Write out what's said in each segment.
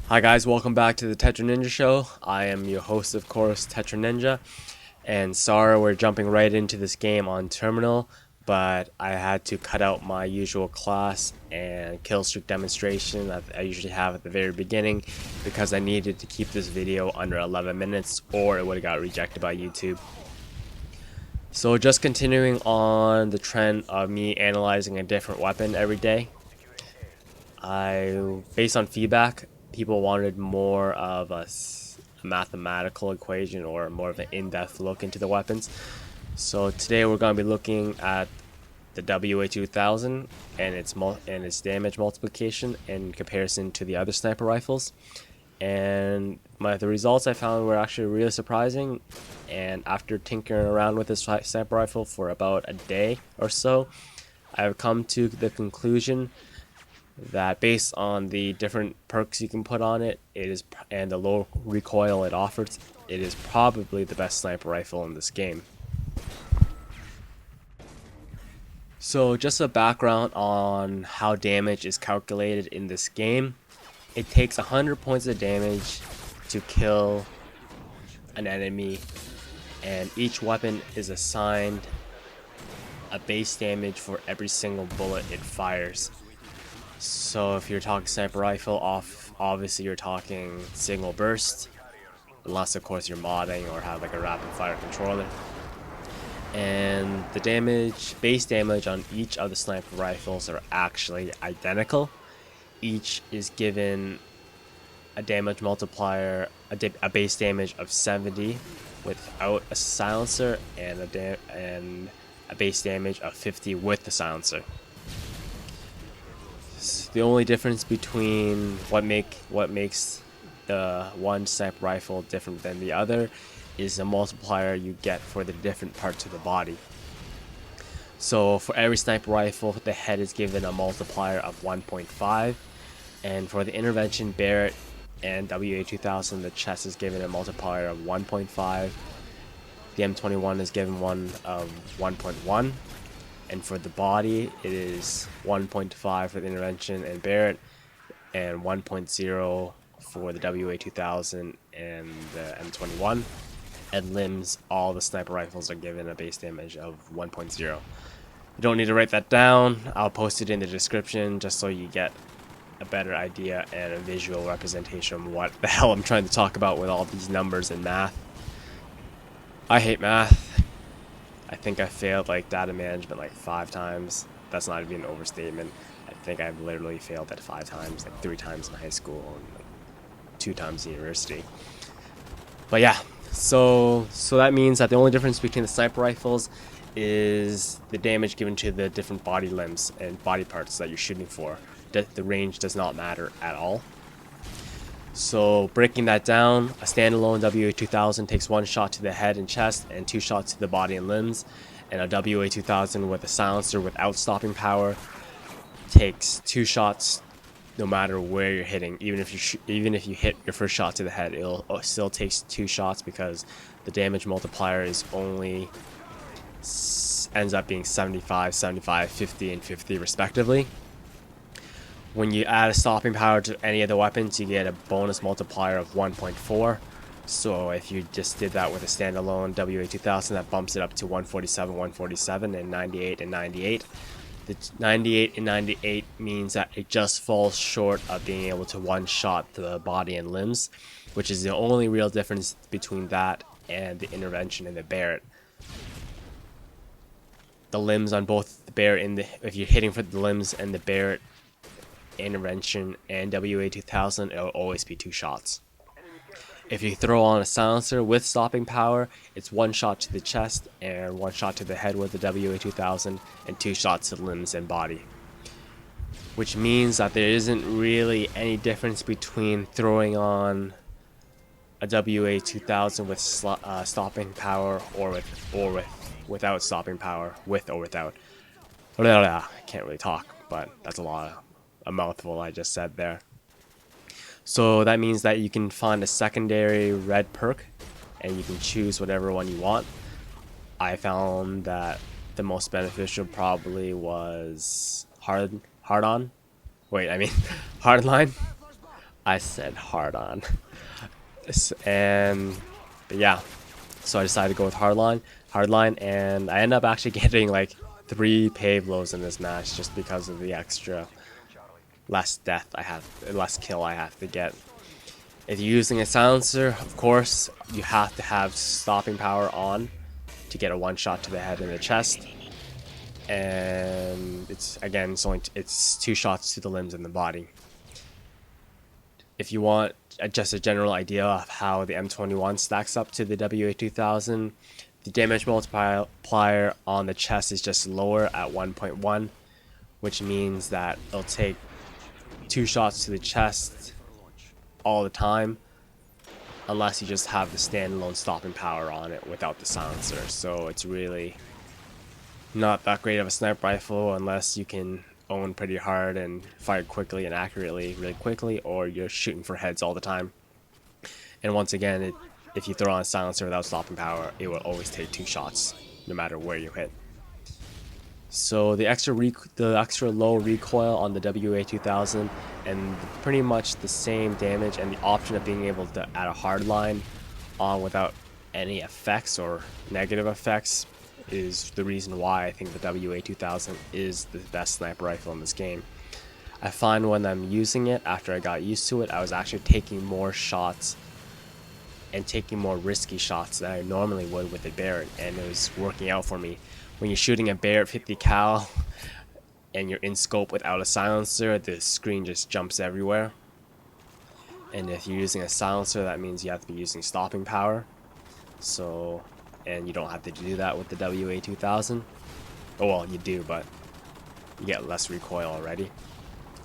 Hi guys, welcome back to the Tetra Ninja Show. I am your host, of course, Tetra Ninja. And sorry we're jumping right into this game on Terminal, but I had to cut out my usual class and kill streak demonstration that I usually have at the very beginning because I needed to keep this video under 11 minutes or it would have got rejected by YouTube. So just continuing on the trend of me analyzing a different weapon every day. Based on feedback, people wanted more of a mathematical equation or more of an in-depth look into the weapons. So today we're going to be looking at the WA2000 and its damage multiplication in comparison to the other sniper rifles. And the results I found were actually really surprising. And after tinkering around with this sniper rifle for about a day or so, I've come to the conclusion that based on the different perks you can put on it, and the low recoil it offers, it is probably the best sniper rifle in this game. So just a background on how damage is calculated in this game. It takes 100 points of damage to kill an enemy, and each weapon is assigned a base damage for every single bullet it fires. So if you're talking sniper rifle, obviously you're talking single burst, unless of course you're modding or have like a rapid fire controller. And the base damage on each of the sniper rifles are actually identical. Each is given a damage multiplier, a base damage of 70 without a silencer, and a base damage of 50 with the silencer. The only difference between what makes the one sniper rifle different than the other is the multiplier you get for the different parts of the body. So for every sniper rifle, the head is given a multiplier of 1.5, and for the intervention, Barrett, and WA2000, the chest is given a multiplier of 1.5. The M21 is given one of 1.1. And for the body, it is 1.5 for the intervention and Barrett, and 1.0 for the WA2000 and the M21. And limbs, all the sniper rifles are given a base damage of 1.0. You don't need to write that down. I'll post it in the description just so you get a better idea and a visual representation of what the hell I'm trying to talk about with all these numbers and math. I hate math. I think I failed like data management like 5 times. That's not even an overstatement. I think I've literally failed at 5 times, like 3 times in high school and like 2 times in university. But yeah, so that means that the only difference between the sniper rifles is the damage given to the different body limbs and body parts that you're shooting for. The range does not matter at all. So breaking that down, a standalone WA2000 takes 1 shot to the head and chest and 2 shots to the body and limbs, and a WA2000 with a silencer without stopping power takes 2 shots no matter where you're hitting. Even if you hit your first shot to the head, it still takes 2 shots because the damage multiplier is only ends up being 75, 75, 50, and 50 respectively. When you add a stopping power to any of the weapons, you get a bonus multiplier of 1.4. So if you just did that with a standalone WA2000, that bumps it up to 147, 147, and 98 and 98. The 98 and 98 means that it just falls short of being able to one-shot the body and limbs, which is the only real difference between that and the intervention and the Barrett. The limbs on both the Barrett if you're hitting for the limbs and the Barrett, intervention, and WA2000, it'll always be 2 shots. If you throw on a silencer with stopping power, it's 1 shot to the chest and 1 shot to the head with the WA2000 and 2 shots to the limbs and body. Which means that there isn't really any difference between throwing on a WA2000 with stopping power or without stopping power, with or without. I can't really talk, but that's a mouthful I just said there. So that means that you can find a secondary red perk and you can choose whatever one you want. I found that the most beneficial probably was hardline. I said hard on. But yeah, so I decided to go with hardline, and I end up actually getting like 3 pave lows in this match just because of the extra less kill I have to get. If you're using a silencer, of course, you have to have stopping power on to get a one shot to the head and the chest. And it's it's 2 shots to the limbs and the body. If you want just a general idea of how the M21 stacks up to the WA2000, the damage multiplier on the chest is just lower at 1.1, which means that it'll take 2 shots to the chest all the time, unless you just have the standalone stopping power on it without the silencer. So it's really not that great of a sniper rifle unless you can own pretty hard and fire quickly and accurately really quickly, or you're shooting for heads all the time. And once again, if you throw on a silencer without stopping power, it will always take 2 shots no matter where you hit. So the extra low recoil on the WA2000 and pretty much the same damage, and the option of being able to add a hardline on without any effects or negative effects is the reason why I think the WA2000 is the best sniper rifle in this game. I find when I'm using it, after I got used to it, I was actually taking more shots and taking more risky shots than I normally would with a Barrett, and it was working out for me. When you're shooting a Barrett 50 cal and you're in scope without a silencer, the screen just jumps everywhere. And if you're using a silencer, that means you have to be using stopping power. So, and you don't have to do that with the WA2000. Oh well, you do, but you get less recoil already.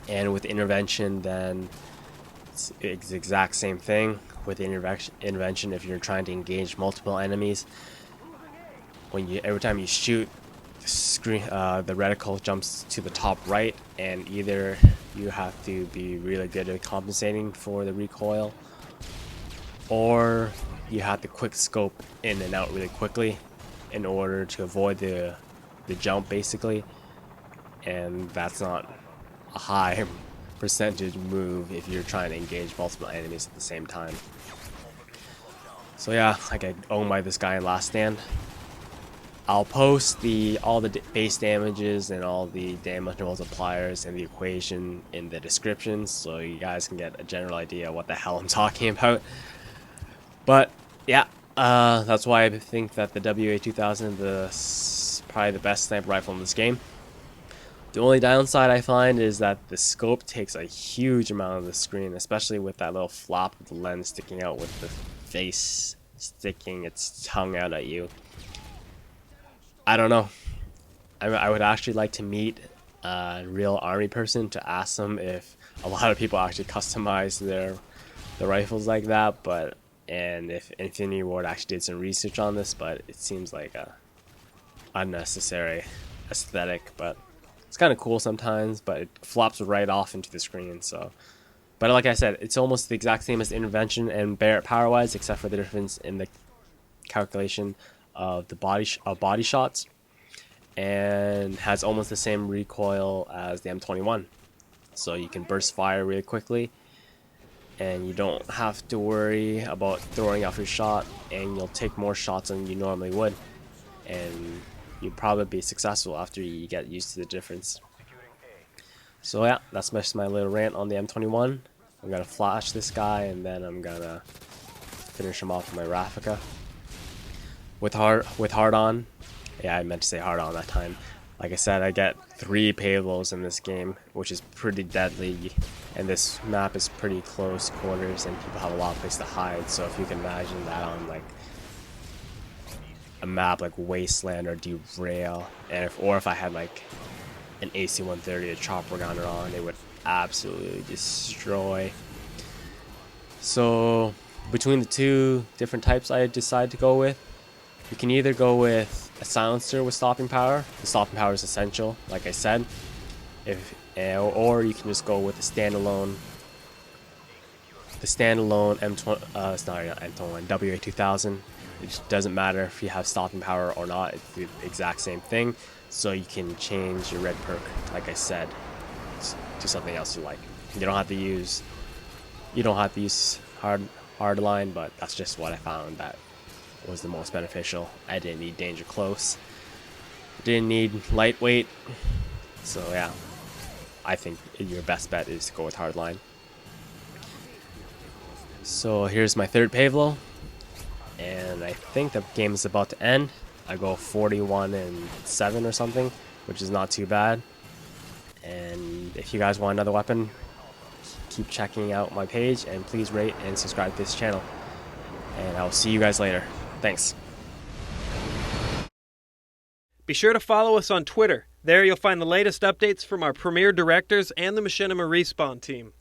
And with intervention, then it's the exact same thing. With intervention, if you're trying to engage multiple enemies, every time you shoot, the reticle jumps to the top right, and either you have to be really good at compensating for the recoil, or you have to quick scope in and out really quickly in order to avoid the jump, basically. And that's not a high percentage move if you're trying to engage multiple enemies at the same time. So yeah, I get owned by this guy in Last Stand. I'll post all the base damages and all the damage multipliers and the equation in the description, so you guys can get a general idea of what the hell I'm talking about. But yeah, that's why I think that the WA2000 is probably the best sniper rifle in this game. The only downside I find is that the scope takes a huge amount of the screen, especially with that little flap of the lens sticking out, with the face sticking its tongue out at you. I don't know. I would actually like to meet a real army person to ask them if a lot of people actually customize the rifles like that, and if Infinity Ward actually did some research on this, but it seems like a unnecessary aesthetic. But it's kind of cool sometimes, but it flops right off into the screen. So, but like I said, it's almost the exact same as Intervention and Barrett power-wise, except for the difference in the calculation of the body shots, and has almost the same recoil as the M21. So you can burst fire really quickly, and you don't have to worry about throwing off your shot, and you'll take more shots than you normally would, and you'll probably be successful after you get used to the difference. So yeah, that's just my little rant on the M21. I'm gonna flash this guy, and then I'm gonna finish him off with my Raffica. With hard on, yeah, I meant to say hard on that time. Like I said, I get 3 payloads in this game, which is pretty deadly, and this map is pretty close quarters, and people have a lot of place to hide. So if you can imagine that on like a map like Wasteland or Derail, and if I had like an AC-130, a chopper gunner on, it would absolutely destroy. So between the 2 different types I decided to go with, you can either go with a silencer with stopping power. The stopping power is essential, like I said. Or you can just go with the standalone M21 WA2000. It just doesn't matter if you have stopping power or not. It's the exact same thing. So you can change your red perk, like I said, to something else you like. You don't have to use You don't have to use hardline, but that's just what I found that was the most beneficial. I didn't need danger close. Didn't need lightweight. So yeah, I think your best bet is to go with hardline. So here's my third Pavlo, and I think the game is about to end. I go 41-7 or something, which is not too bad. And if you guys want another weapon, keep checking out my page, and please rate and subscribe to this channel. And I'll see you guys later. Thanks. Be sure to follow us on Twitter. There you'll find the latest updates from our premier directors and the Machinima Respawn team.